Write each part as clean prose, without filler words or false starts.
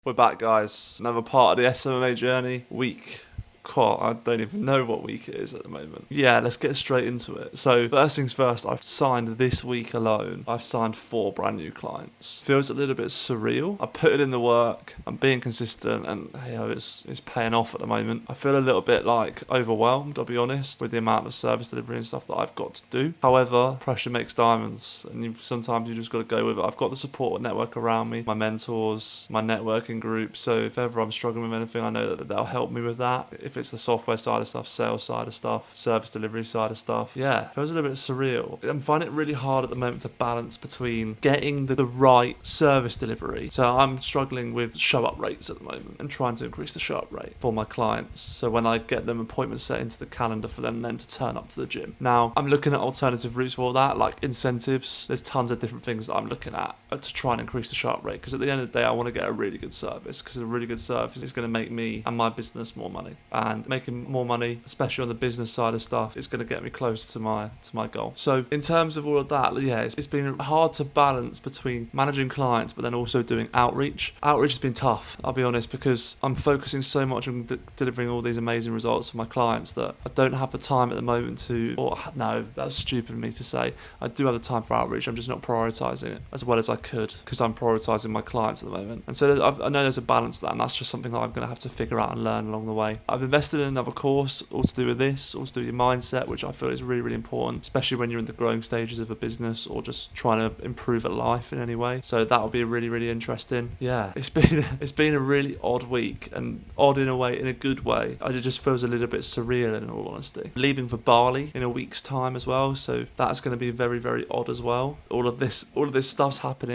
We're back, guys. Another part of the SMMA journey. Week. God, I don't even know what week it is at the moment. Yeah, let's get straight into it. So, first things first, I've signed this week alone. I've signed 4 brand new clients. Feels a little bit surreal. I put it in the work. I'm being consistent, and it's paying off at the moment. I feel a little bit like overwhelmed, I'll be honest, with the amount of service delivery and stuff that I've got to do. However, pressure makes diamonds, and sometimes you just got to go with it. I've got the support network around me, my mentors, my networking group. So if ever I'm struggling with anything, I know that they'll help me with that. If it's the software side of stuff, sales side of stuff, service delivery side of stuff. Yeah, it was a little bit surreal. I'm finding it really hard at the moment to balance between getting the right service delivery. So I'm struggling with show up rates at the moment and trying to increase the show up rate for my clients. So when I get them appointments set into the calendar for them then to turn up to the gym. Now, I'm looking at alternative routes for all that, like incentives. There's tons of different things that I'm looking at to try and increase the show up rate. Because at the end of the day, I want to get a really good service, because a really good service is going to make me and my business more money. And making more money, especially on the business side of stuff, is going to get me close to my goal. So in terms of all of that, yeah, it's been hard to balance between managing clients but then also doing outreach. Outreach has been tough, I'll be honest, because I'm focusing so much on delivering all these amazing results for my clients that I don't have the time at the moment to, or no, that's stupid of me to say. I do have the time for outreach, I'm just not prioritising it as well as I could, because I'm prioritising my clients at the moment. And so I know there's a balance to that, and that's just something that I'm going to have to figure out and learn along the way. I've invested in another course, all to do with this, all to do with your mindset, which I feel is really, really important, especially when you're in the growing stages of a business or just trying to improve at life in any way. So that'll be really, really interesting. Yeah, it's been a really odd week, and odd in a way, in a good way. It just feels a little bit surreal, in all honesty. Leaving for Bali in a week's time as well, so that's going to be very, very odd as well. All of this stuff's happening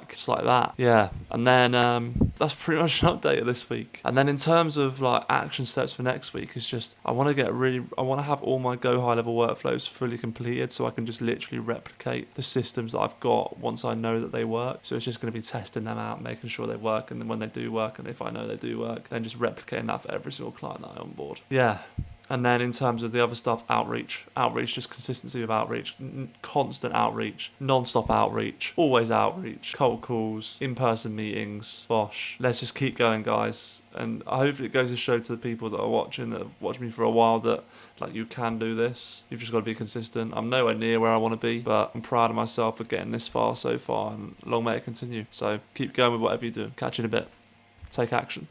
just like that. Yeah, and then that's pretty much an update of this week. And then in terms of like action steps for next week, is just I want to have all my Go high level workflows fully completed, so I can just literally replicate the systems that I've got once I know that they work. So it's just going to be testing them out, making sure they work, and then when they do work, and if I know they do work, then just replicating that for every single client that I onboard. Yeah. And then in terms of the other stuff, outreach, just consistency of outreach, constant outreach, non-stop outreach, always outreach, cold calls, in-person meetings, bosh. Let's just keep going, guys. And hopefully it goes to show to the people that are watching, that have watched me for a while, that like you can do this. You've just got to be consistent. I'm nowhere near where I want to be, but I'm proud of myself for getting this far so far, and long may it continue. So keep going with whatever you do. Catch you in a bit. Take action.